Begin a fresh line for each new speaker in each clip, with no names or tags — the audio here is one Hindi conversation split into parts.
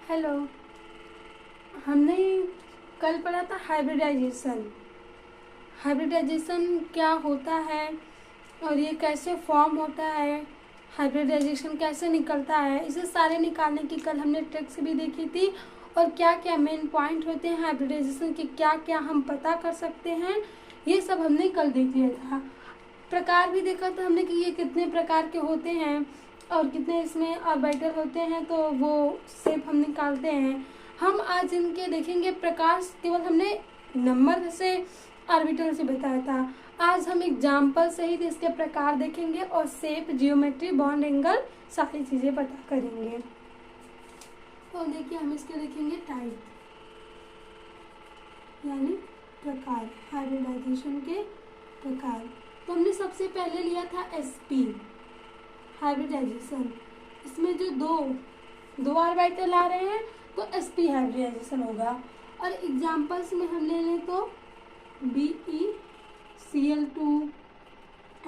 हेलो। हमने कल पढ़ा था हाइब्रिडाइजेशन। हाइब्रिडाइजेशन क्या होता है और ये कैसे फॉर्म होता है, हाइब्रिडाइजेशन कैसे निकलता है, इसे सारे निकालने की कल हमने ट्रिक्स भी देखी थी। और क्या क्या मेन पॉइंट होते हैं हाइब्रिडाइजेशन के, क्या क्या हम पता कर सकते हैं, ये सब हमने कल देख लिया था। प्रकार भी देखा था हमने कि ये कितने प्रकार के होते हैं और कितने इसमें ऑर्बिटल होते हैं, तो वो शेप हम निकालते हैं। हम आज इनके देखेंगे प्रकार, केवल हमने नंबर से ऑर्बिटल से बताया था। आज हम एग्जाम्पल सहित इसके प्रकार देखेंगे और शेप, जियोमेट्री, बॉन्ड, एंगल, सारी चीज़ें पता करेंगे। तो देखिए हम इसके देखेंगे टाइप, यानी प्रकार, हाइब्रिडाइजेशन के प्रकार। तो हमने सबसे पहले लिया था एसपी, हाइब्रिडाइजेशन। इसमें जो दो ऑर्बिटल आ रहे हैं तो एसपी हाइब्रिडाइजेशन होगा। और एग्जाम्पल्स में हम ले लें तो BeCl2,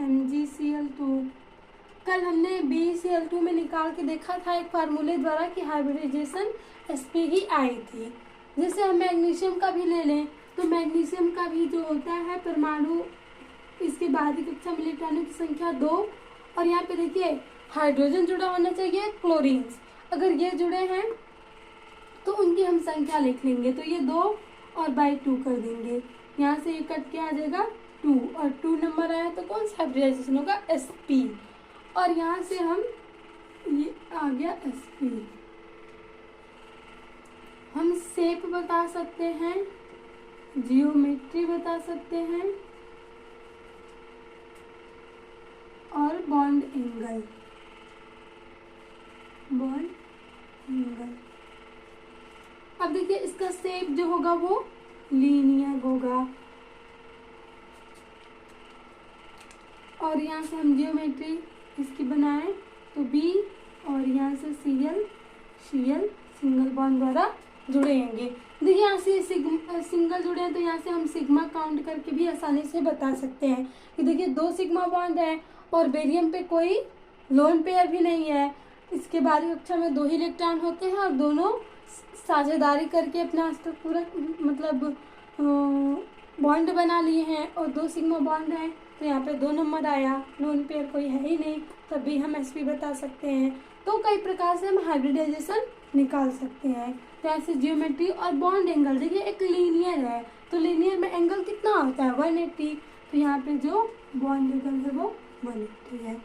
MgCl2। कल हमने BeCl2 में निकाल के देखा था एक फार्मूले द्वारा कि हाइब्रिडाइजेशन एसपी ही आई थी। जैसे हम मैग्नीशियम का भी ले लें तो मैग्नीशियम का भी जो होता है परमाणु, इसके बाहरी कक्षा में इलेक्ट्रॉनों की संख्या 2। और यहाँ पे देखिए हाइड्रोजन जुड़ा होना चाहिए, क्लोरीन्स अगर ये जुड़े हैं तो उनकी हम संख्या लिख लेंगे, तो ये 2 और बाई 2 कर देंगे। यहाँ से ये कट के आ जाएगा 2 और 2 नंबर आया तो कौन सा हाइब्रिडाइजेशन होगा, एसपी। और यहाँ से हम, ये आ गया एसपी। हम शेप बता सकते हैं, जियोमेट्री बता सकते हैं और बॉन्ड एंगल। अब देखिए इसका शेप जो होगा वो लीनियर होगा। और यहाँ से हम जियोमेट्री इसकी बनाएं तो बी और यहाँ से सीएल सिंगल बॉन्ड द्वारा जुड़ेंगे। देखिए यहाँ से सिंगल जुड़े हैं तो यहाँ से हम सिग्मा काउंट करके भी आसानी से बता सकते हैं कि देखिए 2 सिग्मा बॉन्ड है और बेरियम पे कोई लोन पेयर भी नहीं है। इसके बाहरी कक्षा में 2 ही इलेक्ट्रॉन होते हैं और दोनों साझेदारी करके अपना पूरा मतलब बॉन्ड बना लिए हैं और 2 सिग्मा बॉन्ड है तो यहाँ पे 2 नंबर आया। लोन पेयर कोई है ही नहीं, तब भी हम एसपी बता सकते हैं। तो कई प्रकार से हम हाइब्रिडाइजेशन निकाल सकते हैं। तो ऐसे जियोमेट्री और बॉन्ड एंगल, देखिए एक लीनियर है तो लीनियर में एंगल कितना होता है 180, तो यहाँ पे जो बॉन्ड एंगल है वो 180 है।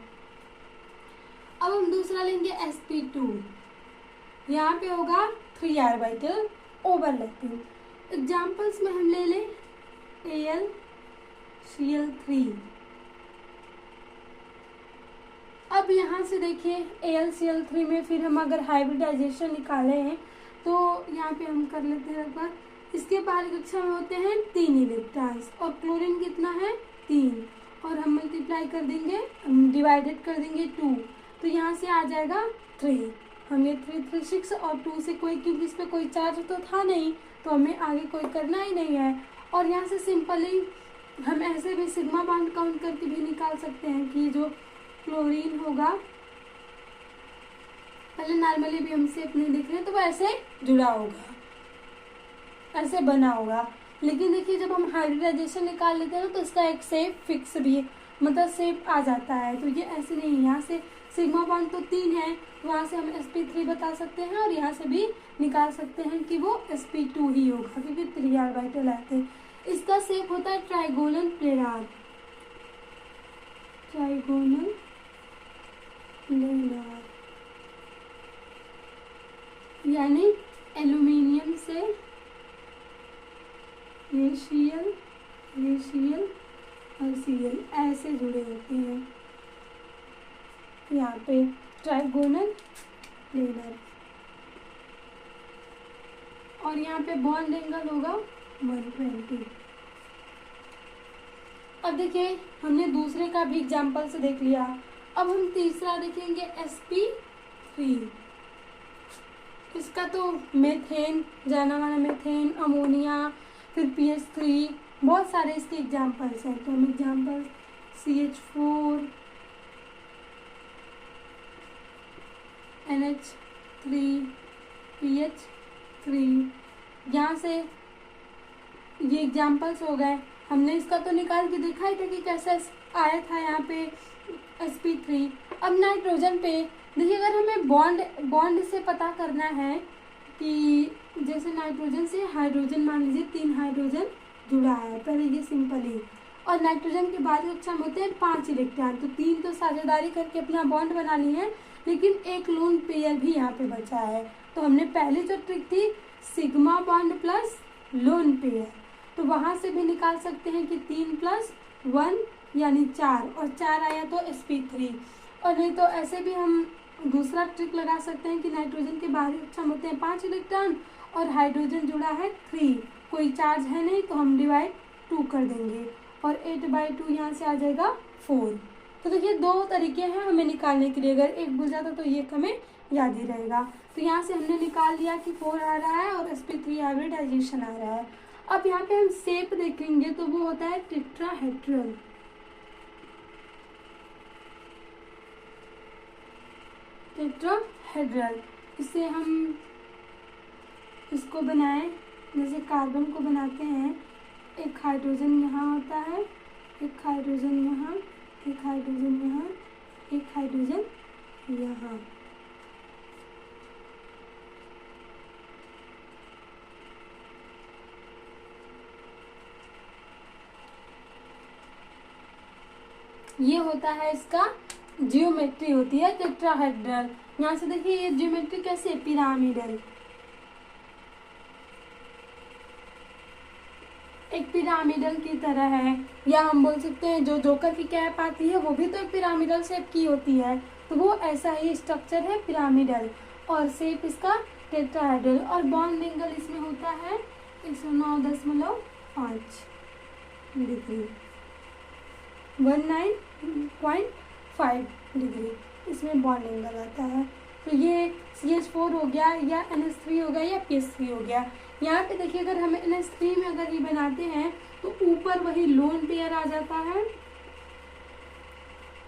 अब हम दूसरा लेंगे sp2। यहाँ पे होगा 3 ऑर्बिटल ओवरलैपिंग। एग्जाम्पल्स में हम ले लें AlCl3। अब यहाँ से देखिए AlCl3 में फिर हम अगर हाइब्रिडाइजेशन निकाले हैं तो यहाँ पे हम कर लेते हैं लगभग। इसके बाहरी कक्षा में होते हैं 3 इलेक्ट्रॉन्स और क्लोरीन कितना है 3, और हम मल्टीप्लाई कर देंगे, डिवाइडेड कर देंगे 2, तो यहाँ से आ जाएगा 3। हम ये 3 3 6 और 2 से कोई, क्योंकि इस पर कोई चार्ज तो था नहीं तो हमें आगे कोई करना ही नहीं है। और यहाँ से सिंपली हम ऐसे भी सिग्मा बॉन्ड काउंट करके भी निकाल सकते हैं कि जो क्लोरीन होगा, पहले नॉर्मली भी हम शेप नहीं देख रहे हैं तो वो ऐसे जुड़ा होगा, ऐसे बना होगा। लेकिन देखिए जब हम हाइब्रिडाइजेशन निकाल लेते हैं तो इसका एक शेप फिक्स भी है, मतलब शेप आ जाता है। तो ये ऐसे नहीं, यहाँ से सिग्मा बॉन्ड तो 3 है, वहाँ से हम sp3 बता सकते हैं और यहाँ से भी निकाल सकते हैं कि वो sp2 ही होगा क्योंकि 3 ऑर्बिटल आते हैं। इसका शेप होता है ट्राइगोनल प्लेनार, ट्राइगोनल प्लेनार, यानी एल्यूमिनियम से रेशियल और सीएल ऐसे जुड़े होते हैं। यहाँ पे ट्राइगोनल प्लेनर। और यहाँ पे बॉन्ड एंगल होगा 120। अब देखिए हमने दूसरे का भी एग्जाम्पल से देख लिया। अब हम तीसरा देखेंगे sp3। इसका तो मेथेन, जाना माना मेथेन, अमोनिया, फिर PH3, बहुत सारे इसके एग्जाम्पल्स हैं। तो हम एग्जाम्पल CH4, NH3, PH3। यहाँ से ये एग्जाम्पल्स हो गए, हमने इसका तो निकाल के देखा ही था कि कैसे आया था यहाँ पे sp3। अब नाइट्रोजन पे देखिए, अगर हमें बॉन्ड से पता करना है कि जैसे नाइट्रोजन से हाइड्रोजन, मान लीजिए 3 हाइड्रोजन जुड़ा है, पहले ये सिंपल ही, और नाइट्रोजन के बाद कक्षा में होते हैं 5 इलेक्ट्रॉन, तो 3 तो साझेदारी करके अपना बॉन्ड बना ली है, लेकिन एक लोन पेयर भी यहाँ पे बचा है। तो हमने पहली जो ट्रिक थी sigma bond plus lone pair, तो वहाँ से भी निकाल सकते हैं कि 3 + 1 यानी 4, और 4 आया तो sp3। और नहीं तो ऐसे भी हम दूसरा ट्रिक लगा सकते हैं कि नाइट्रोजन के बाहरी कक्षा में होते हैं 5 इलेक्ट्रॉन और हाइड्रोजन जुड़ा है 3, कोई चार्ज है नहीं, तो हम डिवाइड 2 कर देंगे और 8/2 यहाँ से आ जाएगा 4। तो देखिए 2 तरीके हैं हमें निकालने के लिए, अगर एक भूल जाता तो ये हमें याद ही रहेगा। तो यहाँ से हमने निकाल लिया कि 4 आ रहा है और sp3 हाइब्रिडाइजेशन आ रहा है। अब यहाँ पे हम शेप देखेंगे तो वो होता है टेट्राहेड्रल। टेट्राहेड्रल, इसे हम इसको बनाएं जैसे कार्बन को बनाते हैं, एक हाइड्रोजन यहाँ होता है, एक हाइड्रोजन यहाँ, एक हाइड्रोजन यहाँ, एक हाइड्रोजन यहाँ। ये होता है इसका जियोमेट्री होती है टेट्राहेड्रल। यहाँ से देखिए ये जियोमेट्री कैसे है, पिरामिडल, एक पिरामिडल की तरह है, या हम बोल सकते हैं जो जोकर की कैप आती है वो भी तो एक पिरामिडल शेप की होती है, तो वो ऐसा ही स्ट्रक्चर है पिरामिडल, और शेप इसका टेट्राहेड्रल। और बॉन्ड एंगल इसमें होता है 109.5 डिग्री, 19.5 डिग्री इसमें बॉन्ड एंगल आता है। तो ये CH4 हो गया, या NH3 हो गया, या PH3 हो गया। यहाँ पे देखिए अगर हमें NH3 में अगर ये बनाते हैं तो ऊपर वही लोन पेयर आ जाता है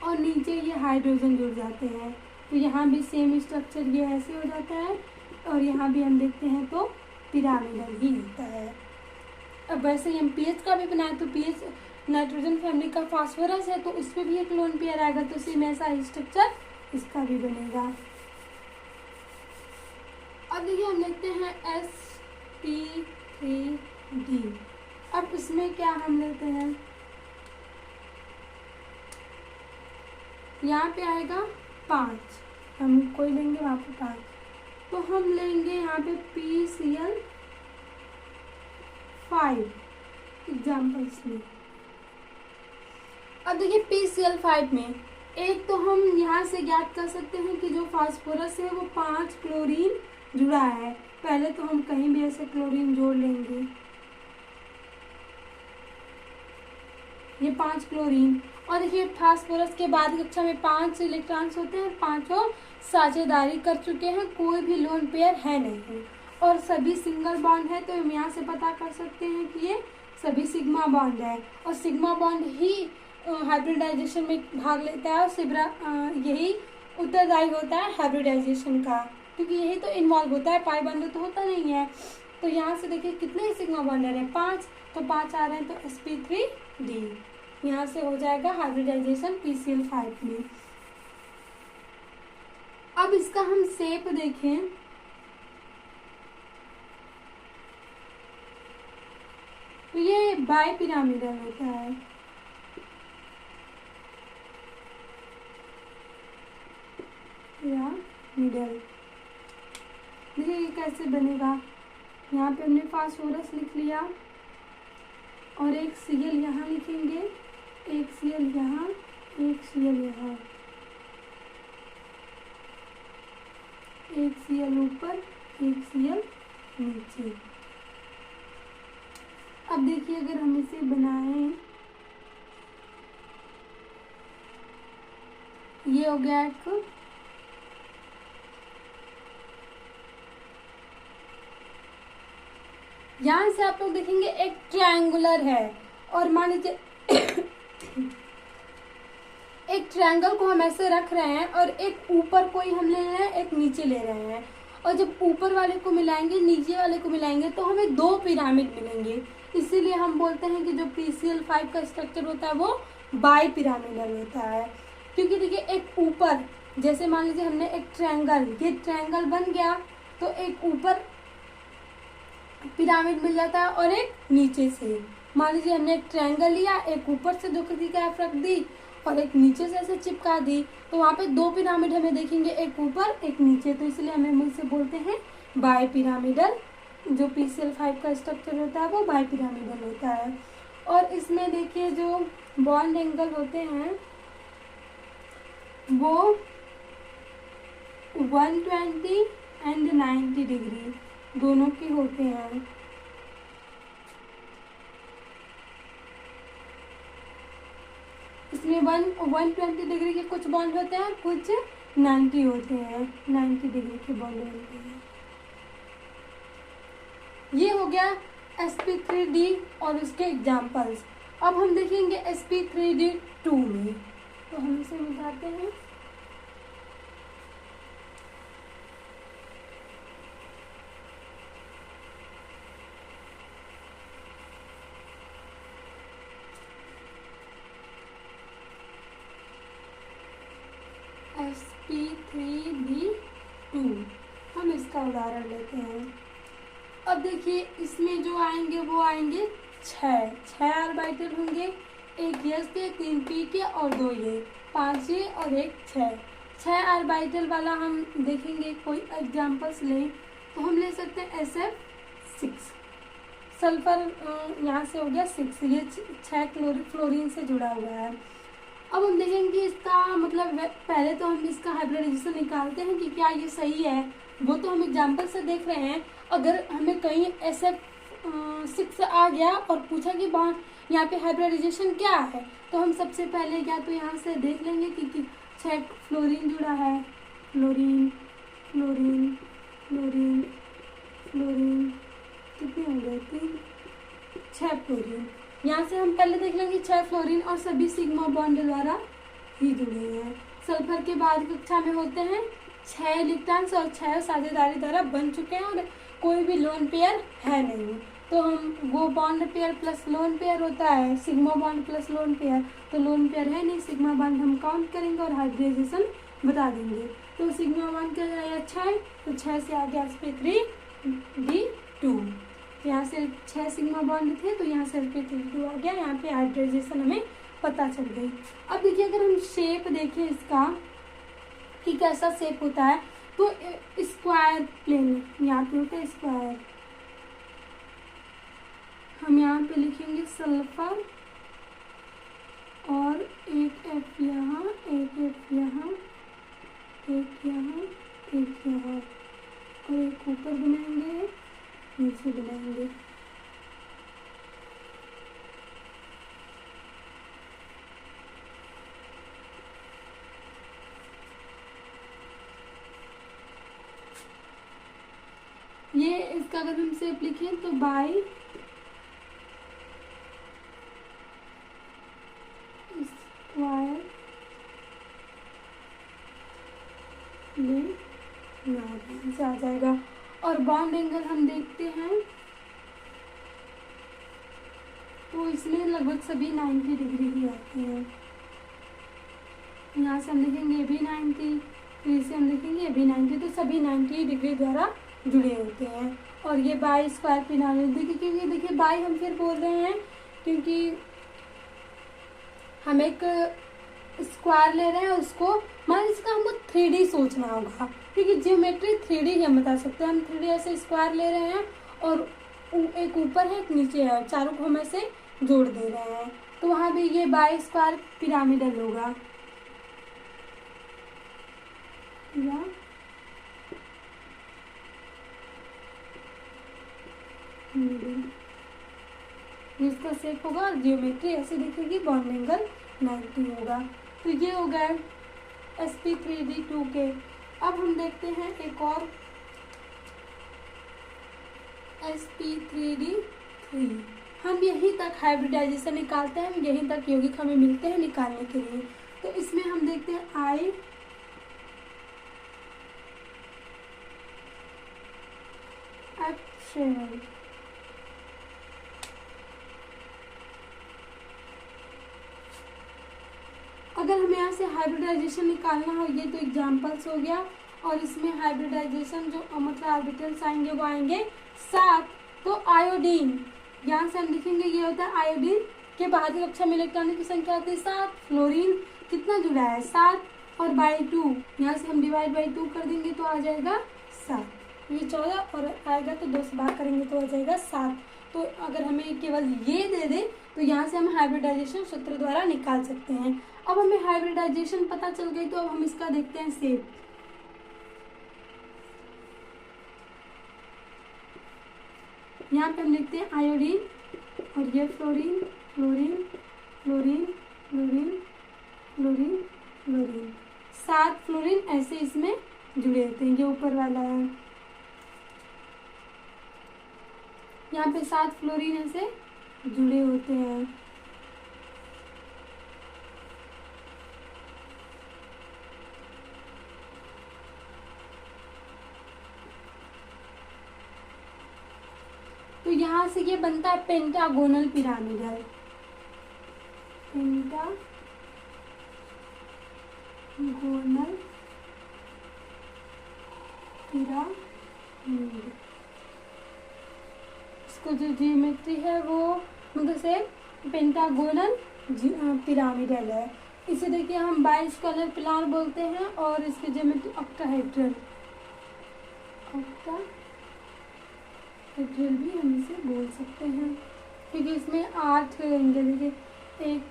और नीचे ये हाइड्रोजन जुड़ जाते हैं, तो यहाँ भी सेम स्ट्रक्चर ये ऐसे हो जाता है, और यहाँ भी हम देखते हैं तो पिरामिडल ही होता है। अब वैसे ही हम पीएच का भी बनाए तो पीएच नाइट्रोजन फैमिली का फास्फोरस है, तो उसमें भी एक लोन पेयर आएगा, तो सेम ऐसा स्ट्रक्चर इसका भी बनेगा। अब देखिए हम देखते हैं sp3d। अब इसमें क्या हम लेते हैं, यहाँ पे आएगा 5, हम कोई लेंगे वहाँ पे 5, तो हम लेंगे यहाँ पे PCl5 एग्जाम्पल्स में। अब देखिए PCl5 में एक तो हम यहाँ से ज्ञात कर सकते हैं कि जो फास्फोरस है वो 5 क्लोरीन जुड़ा है। पहले तो हम कहीं भी ऐसे क्लोरीन जोड़ लेंगे, ये 5 क्लोरीन, और देखिए फास्फोरस के बाद कक्षा में 5 इलेक्ट्रॉन्स होते हैं, पांचों साझेदारी कर चुके हैं, कोई भी लोन पेयर है नहीं और सभी सिंगल बॉन्ड है, तो हम यहाँ से पता कर सकते हैं कि ये सभी सिग्मा बॉन्ड है, और सिग्मा बॉन्ड ही हाइब्रिडाइजेशन में भाग लेता है, और यही उत्तरदायी होता है हाइब्रिडाइजेशन का, क्योंकि यही तो इन्वॉल्व होता है, पाई बॉन्ड तो होता नहीं है। तो यहाँ से देखिए कितने सिग्मा बॉन्ड है, 5, तो 5 आ रहे हैं, तो sp3d यहाँ से हो जाएगा हाइब्रिडाइजेशन PCl5 में। अब इसका हम शेप देखें, तो ये बाई पिरामिडल होता है, पिरामिडल। देखिए ये कैसे बनेगा, यहाँ पे हमने फास्फोरस लिख लिया और एक Cl यहाँ लिखेंगे, एक Cl यहाँ, एक Cl यहाँ, एक Cl ऊपर, एक Cl नीचे। अब देखिए अगर हम इसे बनाएं, ये हो गया एक यहाँ से आप लोग देखेंगे एक ट्रायंगुलर है, और मान लीजिए एक ट्रायंगल को हम ऐसे रख रहे हैं और एक ऊपर कोई हम ले रहे हैं, एक नीचे ले रहे हैं। और जब ऊपर वाले को मिलाएंगे नीचे वाले को मिलाएंगे तो हमें 2 पिरामिड मिलेंगे। इसीलिए हम बोलते हैं कि जो PCl5 का स्ट्रक्चर होता है वो बाई पिरामिडल होता है। क्योंकि देखिए एक ऊपर, जैसे मान लीजिए हमने एक ट्रायंगल, ये ट्रायंगल बन गया तो एक ऊपर पिरामिड मिल जाता है और एक नीचे से। मान लीजिए हमने एक ट्रायंगल लिया, एक ऊपर से 2 की कैप रख दी और एक नीचे से ऐसे चिपका दी, तो वहाँ पे 2 पिरामिड हमें देखेंगे, एक ऊपर एक नीचे। तो इसलिए हमें इसे बोलते हैं बाई पिरामिडल। जो PCl5 का स्ट्रक्चर होता है वो बाई पिरामिडल होता है। और इसमें देखिए जो बॉन्ड एंगल होते हैं वो 120 एंड 90 डिग्री दोनों के होते हैं। इसमें 120 डिग्री के कुछ बॉन्ड होते हैं, कुछ 90 होते हैं, 90 डिग्री के बॉन्ड होते हैं। ये हो गया sp3d और उसके एग्जाम्पल्स। अब हम देखेंगे sp3d2 में, तो हम इसे मिटाते हैं। sp3d2 हम इसका उदाहरण लेते हैं। अब देखिए इसमें जो आएंगे वो आएंगे 6 ऑर्बिटल होंगे, एक यस के, 3 पी के और 2 ये, 5 ये और एक 6 ऑर्बिटल वाला हम देखेंगे। कोई एग्जांपल्स लें तो हम ले सकते हैं SF6, सल्फर यहाँ से हो गया 6, ये 6 फ्लोरीन से जुड़ा हुआ है। अब हम देखेंगे इसका मतलब, पहले तो हम इसका हाइब्रिडाइजेशन निकालते हैं कि क्या ये सही है, वो तो हम एग्जाम्पल से देख रहे हैं। अगर हमें कहीं SF6 आ गया और पूछा कि यहाँ पे हाइब्रिडाइजेशन क्या है, तो हम सबसे पहले या तो यहाँ से देख लेंगे कि 6 फ्लोरीन जुड़ा है, फ्लोरीन फ्लोरीन फ्लोरीन फ्लोरीन, कितने हो गए, 6 फ्लोरीन। यहाँ से हम पहले देख लेंगे 6 फ्लोरीन और सभी सिग्मा बॉन्ड द्वारा ही जुड़े हैं। सल्फर के बाद कक्षा में होते हैं 6 इलेक्ट्रॉन्स और 6 साझेदारी द्वारा बन चुके हैं और कोई भी लोन पेयर है नहीं, तो हम वो bond pair plus lone pair होता है, sigma bond plus lone pair, तो लोन पेयर है नहीं, सिग्मा बॉन्ड हम काउंट करेंगे और हाइब्रिडाइजेशन बता देंगे। तो सिग्मा बॉन्ड क्या आया 6, तो 6 से आ गया sp3d2। यहाँ से 6 सिग्मा बॉन्ड थे तो यहाँ से sp3d2 आ गया, यहाँ पे हाइब्रिडाइजेशन हमें पता चल गई। अब देखिए अगर हम शेप देखें इसका कि कैसा शेप होता है, तो स्क्वायर प्लेन यहाँ पे होता है स्क्वायर। हम यहाँ पे लिखेंगे सल्फर और एक F यहाँ, एक F यहाँ, एक यहाँ, एक यहाँ और एक ऊपर बनाएंगे, नीचे बनाएंगे। ये इसका अगर हम शेप लिखें तो बाई स्क्वायर से आ जाएगा। और बॉन्ड एंगल हम देखते हैं तो इसमें लगभग सभी 90 डिग्री ही आते हैं। यहाँ से हम देखेंगे ये भी 90, फिर से हम देखेंगे ये भी 90, तो सभी 90 डिग्री द्वारा जुड़े होते हैं। और ये बाई स्क्वायर पिरामिड देखिए, क्योंकि देखिए बाई हम फिर बोल रहे हैं क्योंकि हम एक स्क्वायर ले रहे हैं, उसको मान इसका हमको 3D सोचना होगा, क्योंकि जियोमेट्री 3D हम बता सकते हैं। हम 3D ऐसे स्क्वायर ले रहे हैं और एक ऊपर है एक नीचे है, चारों को हम ऐसे जोड़ दे रहे हैं, तो वहाँ भी ये बाई स्क्वायर पिरामिडल होगा। इसका शेप होगा और जियोमेट्री ऐसे दिखेगी, बॉन्ड एंगल 90 होगा। तो ये हो गया sp3d2 के। अब हम देखते हैं एक और sp3d3। हम यहीं तक हाइब्रिडाइजेशन निकालते हैं, हम यहीं तक यौगिक हमें मिलते हैं निकालने के लिए। तो इसमें हम देखते हैं एक्सेल। अगर हमें यहाँ से हाइब्रिडाइजेशन निकालना हो, ये तो एग्जाम्पल्स हो गया, और इसमें हाइब्रिडाइजेशन जो मतलब ऑर्बिटल्स आएंगे वो आएंगे 7। तो आयोडीन, यहाँ से हम लिखेंगे ये होता है आयोडीन के बाहरी कक्षा में इलेक्ट्रॉनों की संख्या होती है 7। फ्लोरीन कितना जुड़ा है 7, और बाई 2 यहाँ से हम डिवाइड बाई 2 कर देंगे तो आ जाएगा 7। ये 14 और आएगा तो 2 से भाग करेंगे तो आ जाएगा 7। तो अगर हमें केवल ये दे दे तो यहाँ से हम हाइब्रिडाइजेशन सूत्र द्वारा निकाल सकते हैं। अब हमें हाइब्रिडाइजेशन पता चल गई तो अब हम इसका देखते हैं शेप। यहाँ पे हम लिखते हैं आयोडीन, और ये fluorine, fluorine, fluorine, fluorine, fluorine, fluorine, 7 fluorine ऐसे इसमें जुड़े होते हैं। ये ऊपर वाला है, यहाँ पे 7 फ्लोरीन ऐसे जुड़े होते हैं। तो यहाँ से ये बनता है पेंटागोनल पिरामिडल, पेंटागोनल पिरामिड। इसको जो ज्योमेट्री है वो मतलब से पेंटागोनल पिरामिडल है। इसे देखिए हम बाइस कलर पिलार बोलते हैं, और इसके ज्योमेट्री ऑक्टाहेड्रल, ऑक्टाहेड्रल भी हम इसे बोल सकते हैं, क्योंकि इसमें 8 एंगल, देखिए एक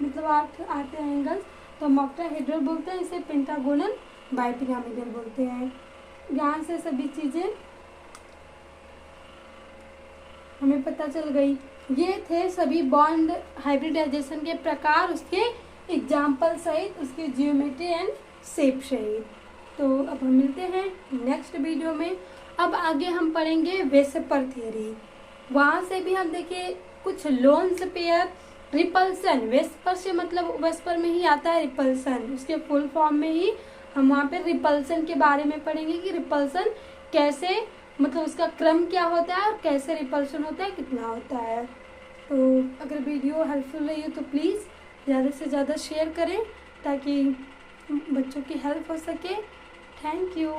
मतलब 8 आते हैं एंगल्स, तो हम ऑक्टाहेड्रल बोलते हैं, इसे पेंटागोनल बाइपिरामिडल बोलते हैं। यहाँ से सभी चीज़ें हमें पता चल गई। ये थे सभी बॉन्ड हाइब्रिडाइजेशन के प्रकार, उसके एग्जाम्पल सहित, उसके जियोमेट्री एंड शेप सहित। तो अब हम मिलते हैं नेक्स्ट वीडियो में। अब आगे हम पढ़ेंगे वेस्पर थ्योरी। वहाँ से भी हम देखिए कुछ लोन्स पेयर, रिपल्सन, वेस्पर से मतलब वेस्पर में ही आता है रिपल्सन, उसके फुल फॉर्म में ही हम वहाँ पे रिपल्सन के बारे में पढ़ेंगे कि रिपल्सन कैसे, मतलब उसका क्रम क्या होता है और कैसे रिपल्सन होता है, कितना होता है। तो अगर वीडियो हेल्पफुल रही हो तो प्लीज़ ज़्यादा से ज़्यादा शेयर करें ताकि बच्चों की हेल्प हो सके। Thank you.